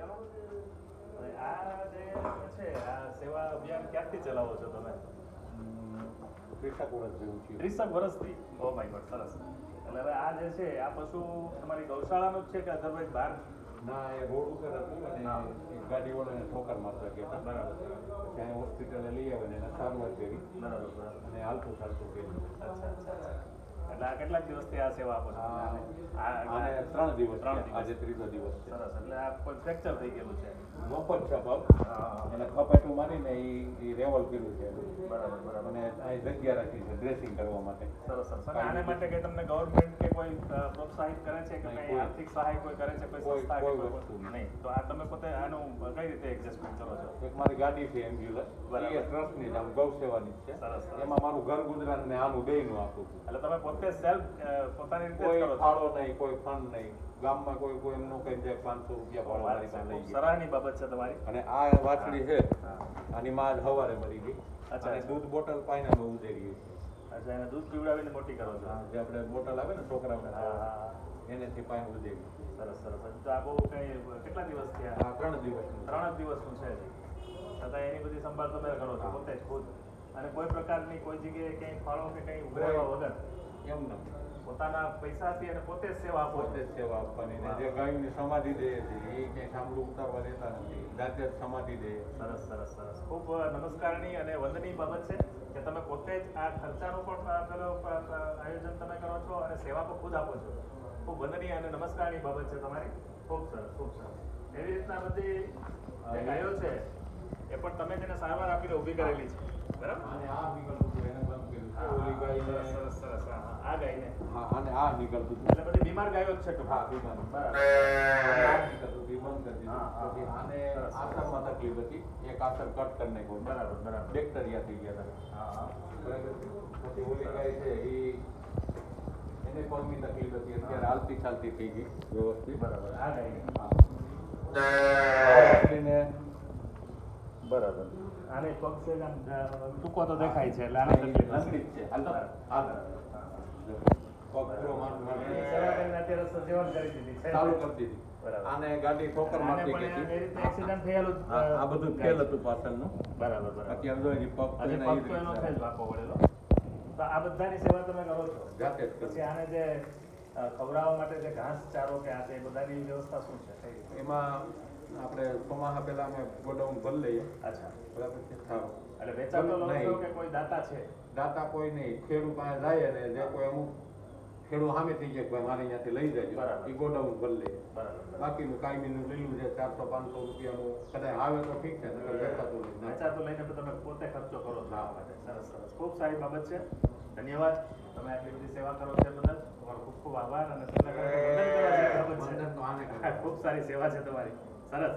આ જે છે આ સેવા અભિયાન ક્યારથી ચલાવો છો તમે? 30 વર્ષ જેવું છે. 30 વર્ષથી. ઓ માય ગોડ, સરસ. એટલે હવે આ જે છે આ પશુ તમારી ગૌશાળાનું જ છે કે અધરવાઇઝ બહાર? ના, એ રોડ ઉપર હતું અને એક ગાડીવાળાને ઠોકર મારતા ગયા હતા. બરાબર. ત્યાં હોસ્પિટલે લઈ આવે ને એને સારવાર કરી બરાબર. અને હાલતું ચાલતું કર્યું. અચ્છા. એટલે આ કેટલાક દિવસથી આ સેવા આપો છો? આને 3 દિવસ થયા. આજે 3જો દિવસ છે. સરસ. એટલે આ કોઈ ફ્રેક્ચર થઈ ગયેલું છે? મફત છે પગ. હા. એને ખપાટું મારીને એ રેવલ કર્યું છે. બરાબર. અને અહીં જગ્યા રાખી છે ડ્રેસિંગ કરવા માટે. સરસ. અને આને માટે કે તમને ગવર્મેન્ટ કે કોઈ પ્રોત્સાહિત કરે છે કે નહીં, કઈ આર્થિક સહાય કોઈ કરે છે કોઈ સંસ્થા કે કોઈ વસ્તુ નહીં? તો આ તમે પોતે આનું કઈ રીતે એડજસ્ટમેન્ટ કરો છો? એક મારી ગાડી છે એમ્બ્યુલન્સ. બરાબર. એ ટ્રસ્ટની જ આમ ગૌ સેવાની જ છે. સરસ. એમાં મારું ઘર ગુજરાત ને આનું બેયનું આપું છું. એટલે તમે પોતે સેલ્ફ પોતાની રીતે જ કોઈ કરો છો? ફાળો નહીં, કોઈ ફંડ નહીં. ગામમાં કોઈ એમનું કઈ જાય 500 રૂપિયા ફાળો મારી પાસે લઈ ગયો. સરાહની બાબત છે તમારી. અને આ વાછડી છે આની માં જ હવારે મરી ગઈ. અચ્છા. અને દૂધ બોટલ પાઈને અમે ઉતરી છે. અચ્છા, એને દૂધ પીવડાવીને મોટી કરો છો? જે આપણે બોટલ આવે ને છોકરાઓને હા. એનેથી પાઈને ઉતરી. સરસ. તો આ બહુ કઈ કેટલા દિવસ થયા? આ 3 દિવસનું. 3 જ દિવસનું છે. છતાં એની બધી સંભાળ તમે કરો છો પોતે જ ખુદ? અને કોઈ પ્રકારની કોઈ જગ્યાએ કંઈ ફાળો કે કંઈ ઉઘરાવ્યા વગર એમ નથી. પોતાના પૈસાથી અને પોતે જ સેવા આપો છો? પોતે જ સેવા આપવાની. ને જે ગાયોની સમાધિ દે છે એ ક્યાંય સાંભળું ઉતારવા દેતા નથી. જાતે જ સમાધિ દે. સરસ. ખૂબ નમસ્કારની અને વંદનીય બાબત છે કે તમે પોતે જ આ ખર્ચાનું પણ પેલો આયોજન તમે કરો છો અને સેવા પણ ખુદ આપો છો. ખૂબ વંદનીય અને નમસ્કારની બાબત છે તમારી. ખૂબ સરસ. એવી રીતના બધી જે ગાયો છે એ પણ તમે તેને સારવાર આપીને ઊભી કરેલી છે, બરાબર? અને આ નીકળતું હતું એને બંધ કર્યું. ઓલી ગાયને સરસ. આ ગાયને અને આ નીકળતું હતું. એટલે બધી બીમાર ગાયો જ છે ટૂંકમાં. બીમાર. બરાબર. આ નીકળતું હતું, એ બંધ કરી દીધું. પછી આને આસરમાં તકલીફ હતી. એક આસર કટ કરી નાખ્યો. બરાબર. બેક્ટેરિયા થઈ ગયા હતા. હા. બરાબર. પછી ઓલી ગાય છે એને પગની તકલીફ હતી. અત્યારે હાલતી ચાલતી થઈ ગઈ વ્યવસ્થિત. બરાબર. આ ગાયને બરાબર. આને પગ છે આમ ટૂંકો તો દેખાય છે એટલે આને તકલીફ નથી. નકલી જ છે. પગ પૂરો સેવા કરીને અત્યારે સજીવન કરી દીધી છે. ચાલુ કરી દીધી. બરાબર. આને ગાડી ઠોકર આને મારતી પણ ગઈ એ હતી. રીતે એક્સિડન્ટ થયેલું જ, આ બધું ફેલ હતું પાછળનું. બરાબર. અત્યારે જો હજી પગ આજે એને પગ ઈ તો એનો રીતે છે જ વાંકો વળેલો. તો આ બધાની સેવા તમે કરો છો? જાતે જ કરી. પછી આને જે ખવડાવવા માટે જે ઘાસ ચારો કે આ તે બધાની વ્યવસ્થા શું છે? કઈ રીતે? એમાં આપણે ચોમાસા પહેલા અમે ગોડાઉન ભરી લઈએ. અચ્છા. બરાબર છે. હા. એટલે વેચાતો લો છો નહીં. કે કોઈ દાતા છે? દાતા કોઈ નહીં. ખેડૂત પાસે જાય અને જે કોઈ અમુક ખેડૂત સામે થઈ જાય ભાઈ મારી ત્યાંથી લઈ જાય બરાબર. એ ગોડાઉન ભરી લઈએ. બરાબર. બાકીનું કાયમીનું લીલું છે 400-500 રૂપિયાનું કદાચ આવે તો ઠીક છે નકર વેચાતું નહીં. વેચાતો લઈને તો તમે પોતે ખર્ચો કરો છો આ માટે. સરસ. ખૂબ સારી બાબત છે. ધન્યવાદ. તમે આટલી બધી સેવા કરો છો બદલ તમારો ખૂબ આભાર અને તમને ખરેખર વંદન કરવા જેવી બાબત છે. વંદન તો આને કરે. ખૂબ સારી સેવા છે તમારી. સરસ.